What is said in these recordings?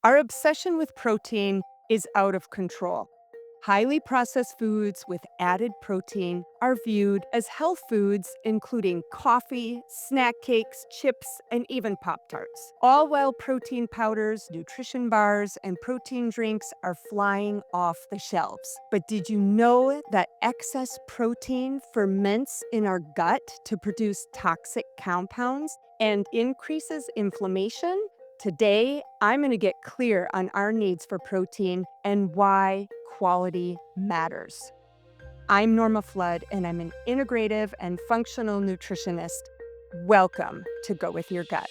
Our obsession with protein is out of control. Highly processed foods with added protein are viewed as health foods, including coffee, snack cakes, chips, and even Pop Tarts. All while protein powders, nutrition bars, and protein drinks are flying off the shelves. But did you know that excess protein ferments in our gut to produce toxic compounds and increases inflammation? Today, I'm going to get clear on our needs for protein and why quality matters. I'm Norma Flood, and I'm an integrative and functional nutritionist. Welcome to Go With Your Gut.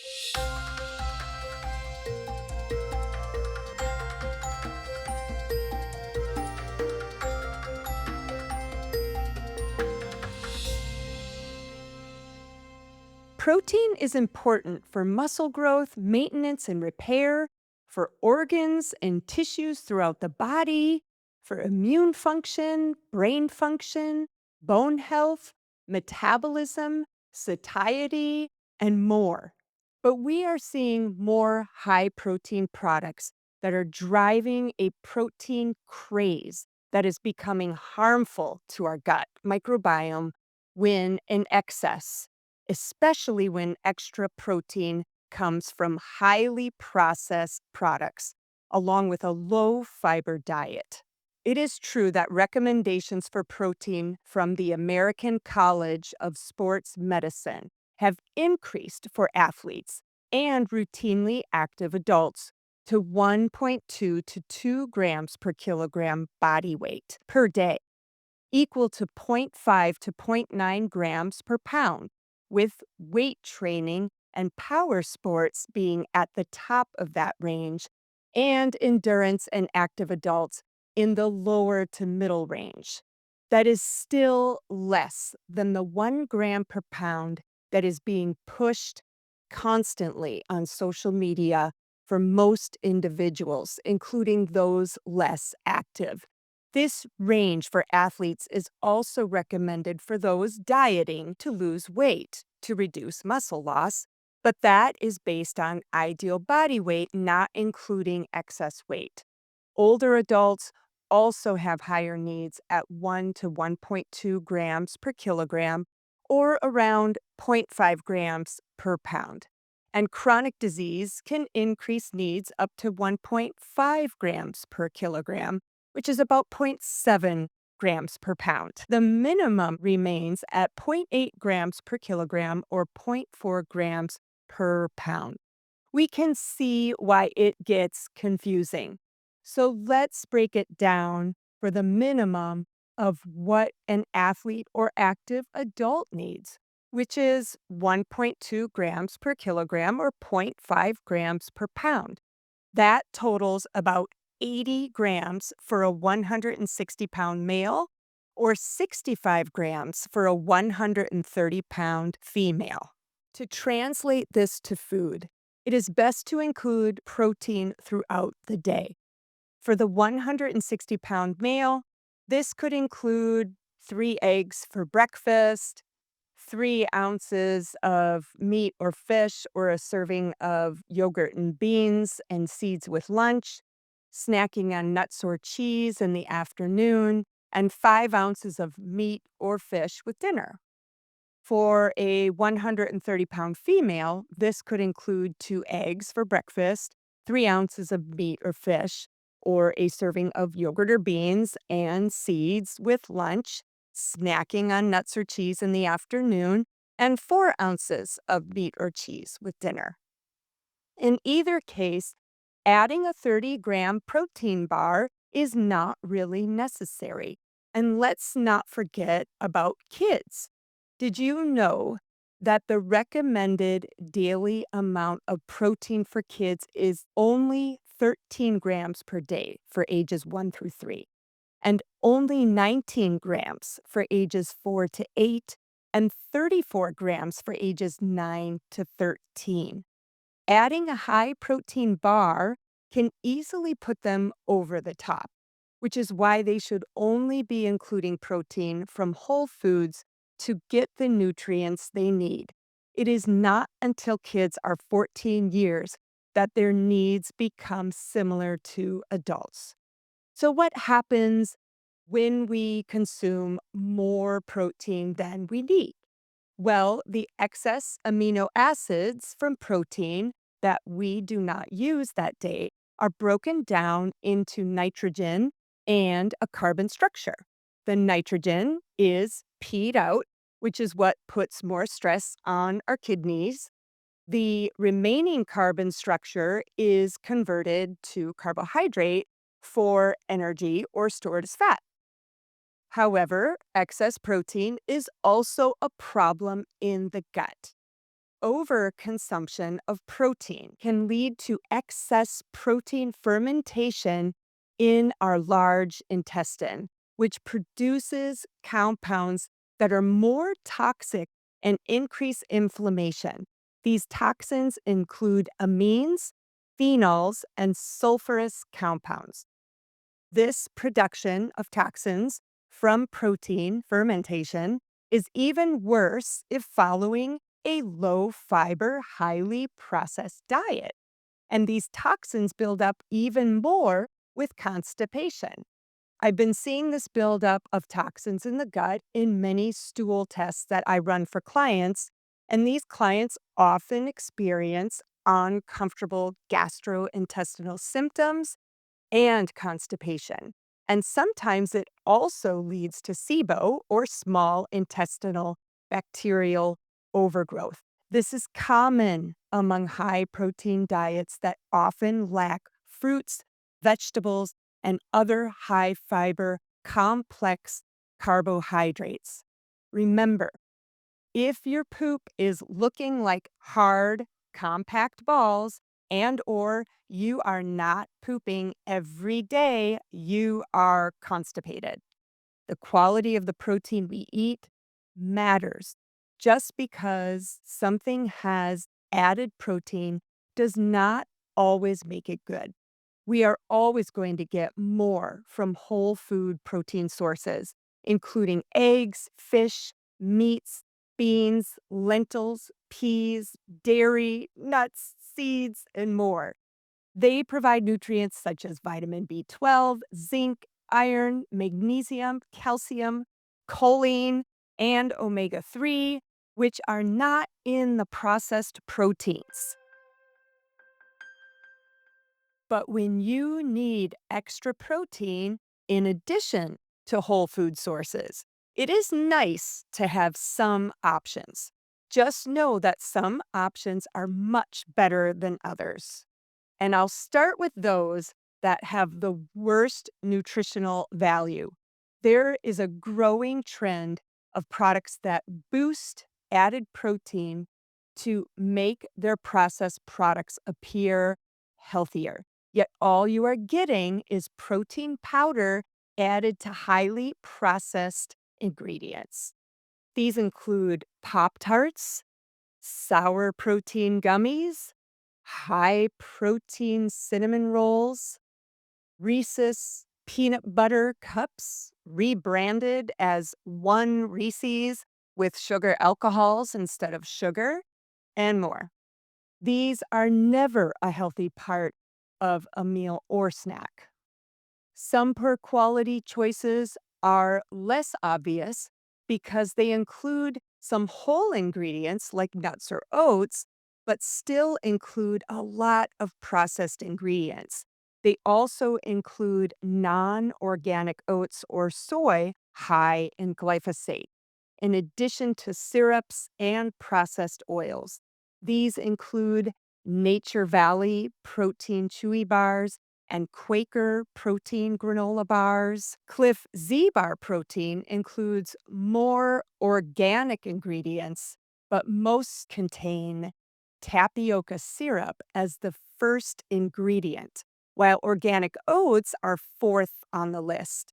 Protein is important for muscle growth, maintenance and repair, for organs and tissues throughout the body, for immune function, brain function, bone health, metabolism, satiety, and more. But we are seeing more high protein products that are driving a protein craze that is becoming harmful to our gut microbiome when in excess, especially when extra protein comes from highly processed products, along with a low fiber diet. It is true that recommendations for protein from the American College of Sports Medicine have increased for athletes and routinely active adults to 1.2 to 2 grams per kilogram body weight per day, equal to zero point 0.5 to zero point 0.9 grams per pound, with weight training and power sports being at the top of that range, and endurance and active adults in the lower to middle range. That is still less than the 1 gram per pound that is being pushed constantly on social media for most individuals, including those less active. This range for athletes is also recommended for those dieting to lose weight to reduce muscle loss, but that is based on ideal body weight, not including excess weight. Older adults also have higher needs at 1 to 1.2 grams per kilogram or around zero point 0.5 grams per pound. And chronic disease can increase needs up to 1.5 grams per kilogram, which is about zero point 0.7 grams per pound. The minimum remains at zero point 0.8 grams per kilogram or zero point 0.4 grams per pound. We can see why it gets confusing. So let's break it down for the minimum of what an athlete or active adult needs, which is 1.2 grams per kilogram or zero point 0.5 grams per pound. That totals about 80 grams for a 160-pound male or 65 grams for a 130-pound female. To translate this to food, it is best to include protein throughout the day. For the 160-pound male, this could include 3 eggs for breakfast, 3 ounces of meat or fish, or a serving of yogurt and beans and seeds with lunch, snacking on nuts or cheese in the afternoon, and 5 ounces of meat or fish with dinner. For a 130-pound female, this could include 2 eggs for breakfast, 3 ounces of meat or fish, or a serving of yogurt or beans and seeds with lunch, snacking on nuts or cheese in the afternoon, and 4 ounces of meat or cheese with dinner. In either case, adding a 30-gram protein bar is not really necessary. And let's not forget about kids. Did you know that the recommended daily amount of protein for kids is only 13 grams per day for ages 1 through 3, and only 19 grams for ages 4 to 8, and 34 grams for ages 9 to 13? Adding a high protein bar can easily put them over the top, which is why they should only be including protein from whole foods to get the nutrients they need. It is not until kids are 14 years that their needs become similar to adults. So, what happens when we consume more protein than we need? Well, the excess amino acids from protein that we do not use that day are broken down into nitrogen and a carbon structure. The nitrogen is peed out, which is what puts more stress on our kidneys. The remaining carbon structure is converted to carbohydrate for energy or stored as fat. However, excess protein is also a problem in the gut. Overconsumption of protein can lead to excess protein fermentation in our large intestine, which produces compounds that are more toxic and increase inflammation. These toxins include amines, phenols, and sulfurous compounds. This production of toxins from protein fermentation is even worse if following a low fiber, highly processed diet. And these toxins build up even more with constipation. I've been seeing this buildup of toxins in the gut in many stool tests that I run for clients. And these clients often experience uncomfortable gastrointestinal symptoms and constipation. And sometimes it also leads to SIBO or small intestinal bacterial overgrowth. This is common among high protein diets that often lack fruits, vegetables, and other high fiber complex carbohydrates. Remember, if your poop is looking like hard, compact balls and/or you are not pooping every day, you are constipated. The quality of the protein we eat matters. Just because something has added protein does not always make it good. We are always going to get more from whole food protein sources, including eggs, fish, meats, beans, lentils, peas, dairy, nuts, seeds, and more. They provide nutrients such as vitamin B12, zinc, iron, magnesium, calcium, choline, and omega 3, which are not in the processed proteins. But when you need extra protein in addition to whole food sources, it is nice to have some options. Just know that some options are much better than others. And I'll start with those that have the worst nutritional value. There is a growing trend of products that boost added protein to make their processed products appear healthier. Yet all you are getting is protein powder added to highly processed ingredients. These include Pop Tarts, sour protein gummies, high protein cinnamon rolls, Reese's peanut butter cups, rebranded as one Reese's with sugar alcohols instead of sugar, and more. These are never a healthy part of a meal or snack. Some poor quality choices are less obvious because they include some whole ingredients like nuts or oats, but still include a lot of processed ingredients. They also include non organic oats or soy high in glyphosate, in addition to syrups and processed oils. These include Nature Valley protein chewy bars and Quaker protein granola bars. Cliff Z Bar protein includes more organic ingredients, but most contain tapioca syrup as the first ingredient, while organic oats are fourth on the list.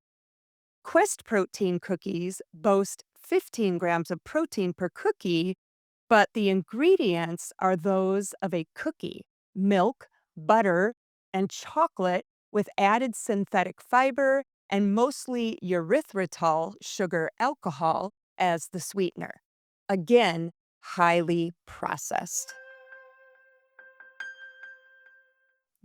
Quest protein cookies boast 15 grams of protein per cookie, but the ingredients are those of a cookie, milk, butter, and chocolate with added synthetic fiber and mostly erythritol sugar alcohol as the sweetener. Again, highly processed.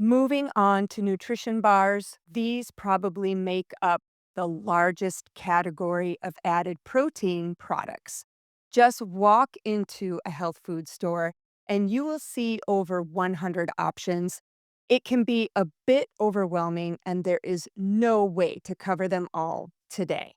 Moving on to nutrition bars, these probably make up the largest category of added protein products. Just walk into a health food store and you will see over 100 options. It can be a bit overwhelming, and there is no way to cover them all today.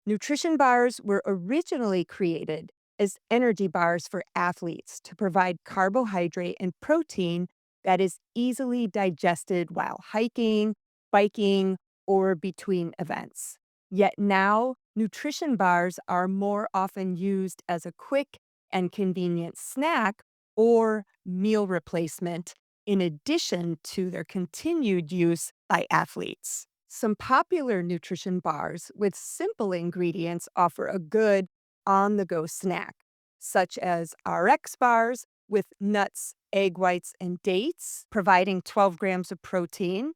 Nutrition bars were originally created as energy bars for athletes to provide carbohydrate and protein that is easily digested while hiking, biking, or between events. Yet now, nutrition bars are more often used as a quick and convenient snack or meal replacement, in addition to their continued use by athletes. Some popular nutrition bars with simple ingredients offer a good on the go snack, such as RX bars with nuts, egg whites, and dates, providing 12 grams of protein,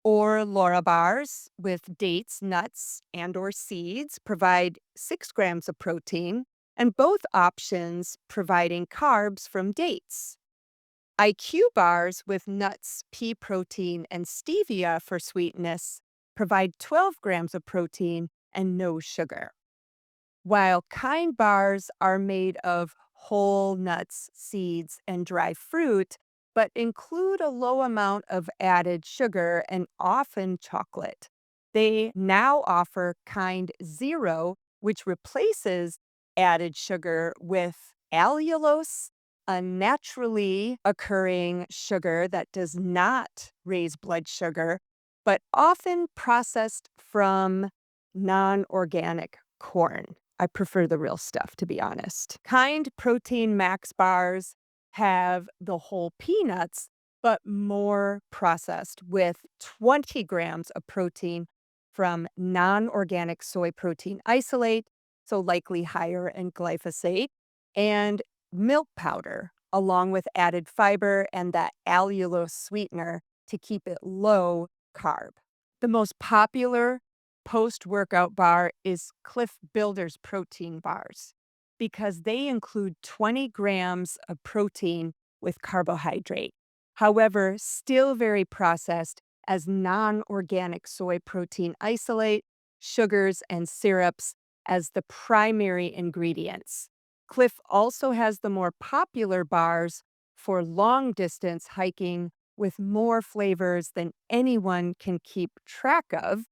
or Laura bars with dates, nuts, and or seeds, provide 6 grams of protein, and both options providing carbs from dates. IQ bars with nuts, pea protein, and stevia for sweetness provide 12 grams of protein and no sugar, while Kind bars are made of whole nuts, seeds, and dry fruit, but include a low amount of added sugar and often chocolate. They now offer Kind Zero, which replaces added sugar with allulose, a naturally occurring sugar that does not raise blood sugar, but often processed from non organic corn. I prefer the real stuff, to be honest. Kind Protein Max bars have the whole peanuts, but more processed with 20 grams of protein from non organic soy protein isolate, so likely higher in glyphosate, and milk powder, along with added fiber and that allulose sweetener to keep it low carb. The most popular post-workout bar is Cliff Builder's protein bars because they include 20 grams of protein with carbohydrate. However, still very processed as non-organic soy protein isolate, sugars, and syrups as the primary ingredients. Cliff also has the more popular bars for long distance hiking with more flavors than anyone can keep track of.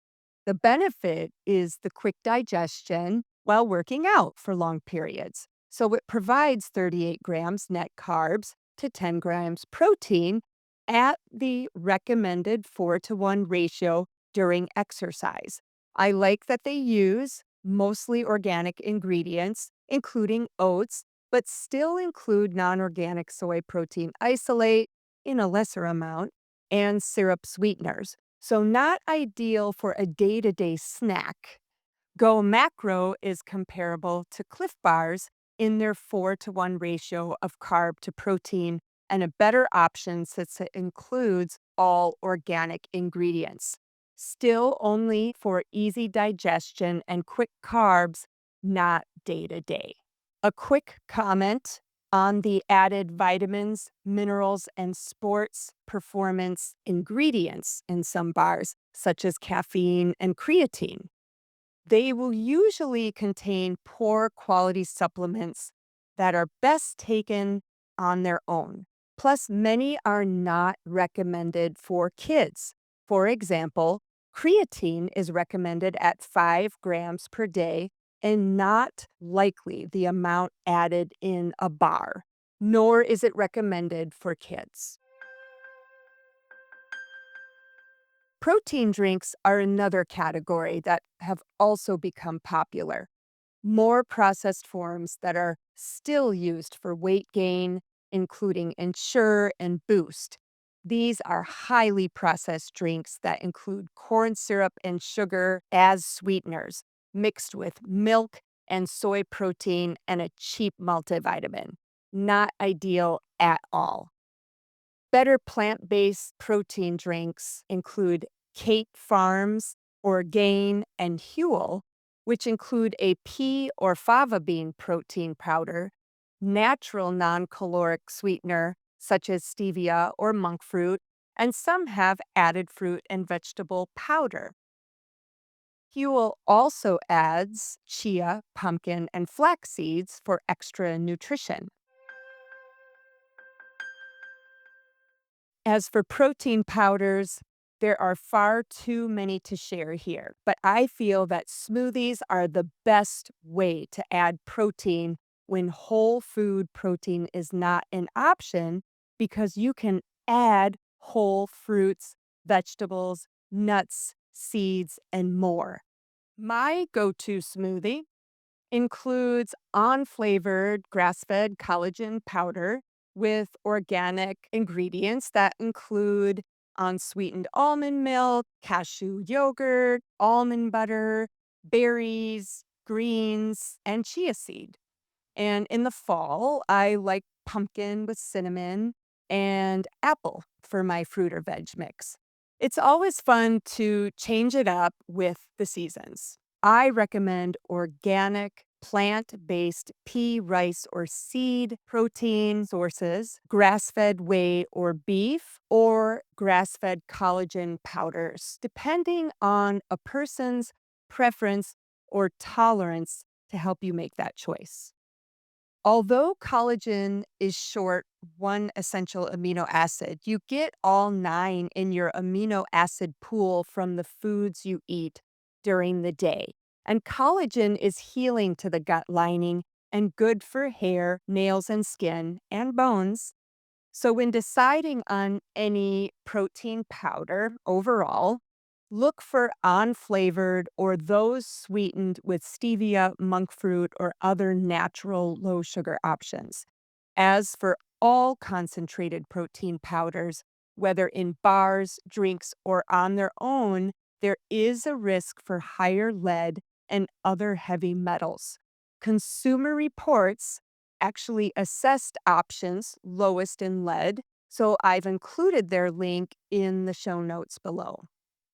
The benefit is the quick digestion while working out for long periods. So it provides 38 grams net carbs to 10 grams protein at the recommended 4-to-1 ratio during exercise. I like that they use mostly organic ingredients, including oats, but still include non organic soy protein isolate in a lesser amount and syrup sweeteners. So, not ideal for a day to day snack. Go Macro is comparable to Cliff Bars in their 4-to-1 ratio of carb to protein, and a better option since it includes all organic ingredients. Still only for easy digestion and quick carbs, not day to day. A quick comment on the added vitamins, minerals, and sports performance ingredients in some bars, such as caffeine and creatine. They will usually contain poor quality supplements that are best taken on their own. Plus, many are not recommended for kids. For example, creatine is recommended at 5 grams per day and not likely the amount added in a bar, nor is it recommended for kids. Protein drinks are another category that have also become popular. More processed forms that are still used for weight gain, including Ensure and Boost. These are highly processed drinks that include corn syrup and sugar as sweeteners, mixed with milk and soy protein and a cheap multivitamin. Not ideal at all. Better plant-based protein drinks include Kate Farms, Orgain, and Huel, which include a pea or fava bean protein powder, natural non-caloric sweetener such as stevia or monk fruit, and some have added fruit and vegetable powder. Huel also adds chia, pumpkin, and flax seeds for extra nutrition. As for protein powders, there are far too many to share here, but I feel that smoothies are the best way to add protein when whole food protein is not an option because you can add whole fruits, vegetables, nuts, seeds, and more. My go to smoothie includes unflavored grass fed collagen powder with organic ingredients that include unsweetened almond milk, cashew yogurt, almond butter, berries, greens, and chia seed. And in the fall, I like pumpkin with cinnamon and apple for my fruit or veg mix. It's always fun to change it up with the seasons. I recommend organic, plant based pea, rice, or seed protein sources, grass fed whey or beef, or grass fed collagen powders, depending on a person's preference or tolerance to help you make that choice. Although collagen is short one essential amino acid, you get all nine in your amino acid pool from the foods you eat during the day. And collagen is healing to the gut lining and good for hair, nails, and skin and bones. So, when deciding on any protein powder overall, look for unflavored or those sweetened with stevia, monk fruit, or other natural low sugar options. As for all concentrated protein powders, whether in bars, drinks, or on their own, there is a risk for higher lead and other heavy metals. Consumer Reports actually assessed options lowest in lead, so I've included their link in the show notes below.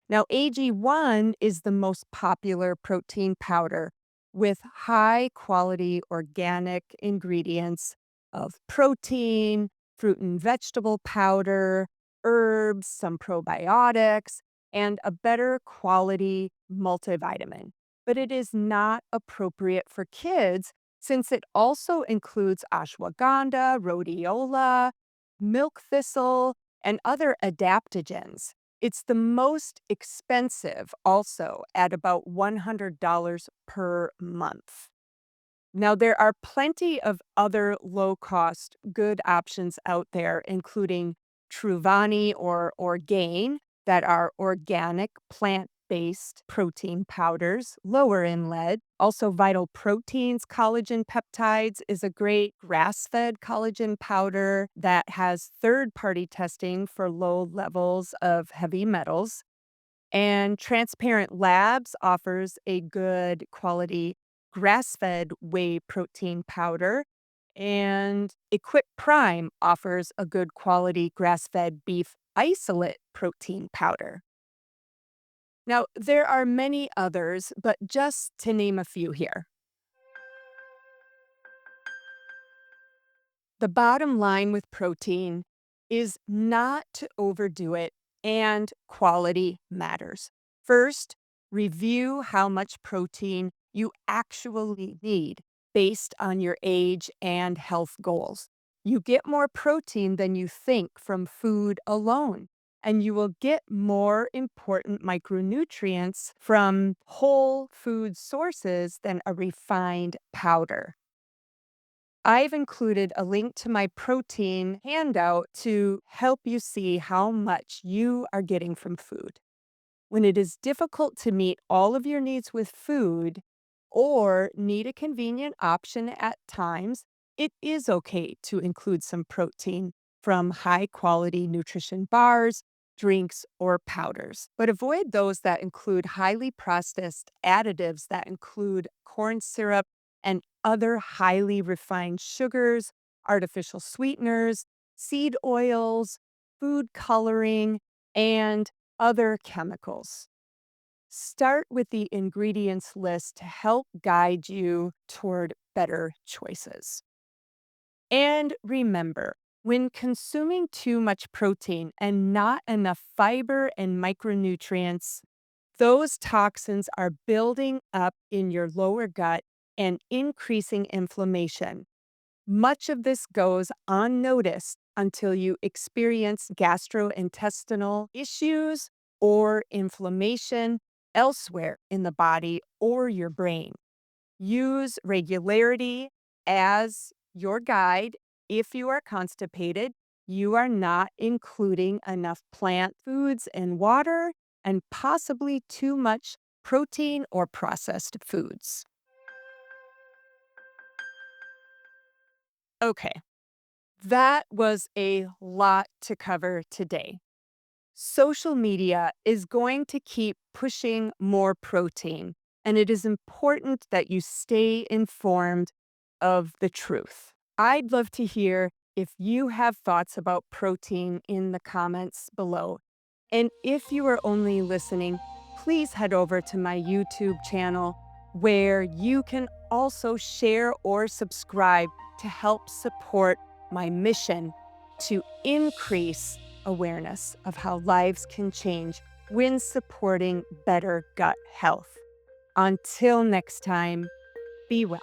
Now, AG1 is the most popular protein powder with high quality organic ingredients of protein, fruit and vegetable powder, herbs, some probiotics, and a better quality multivitamin. But it is not appropriate for kids since it also includes ashwagandha, rhodiola, milk thistle, and other adaptogens. It's the most expensive also at about $100 per month. Now, there are plenty of other low cost good options out there, including Truvani or Orgain, that are organic, plant based protein powders, lower in lead. Also, Vital Proteins collagen peptides is a great grass fed collagen powder that has third party testing for low levels of heavy metals. And Transparent Labs offers a good quality grass fed whey protein powder. And Equip Prime offers a good quality grass fed beef isolate protein powder. Now, there are many others, but just to name a few here. The bottom line with protein is not to overdo it, and quality matters. First, review how much protein you actually need based on your age and health goals. You get more protein than you think from food alone, and you will get more important micronutrients from whole food sources than a refined powder. I've included a link to my protein handout to help you see how much you are getting from food. When it is difficult to meet all of your needs with food or need a convenient option at times, it is okay to include some protein from high quality nutrition bars, drinks, or powders. But avoid those that include highly processed additives that include corn syrup and other highly refined sugars, artificial sweeteners, seed oils, food coloring, and other chemicals. Start with the ingredients list to help guide you toward better choices. And remember, When consuming too much protein and not enough fiber and micronutrients, those toxins are building up in your lower gut and increasing inflammation. Much of this goes unnoticed until you experience gastrointestinal issues or inflammation elsewhere in the body or your brain. Use regularity as your guide. If you are constipated, you are not including enough plant foods and water, and possibly too much protein or processed foods. Okay, that was a lot to cover today. Social media is going to keep pushing more protein, and it is important that you stay informed of the truth. I'd love to hear if you have thoughts about protein in the comments below. And if you are only listening, please head over to my YouTube channel where you can also share or subscribe to help support my mission to increase awareness of how lives can change when supporting better gut health. Until next time, be well.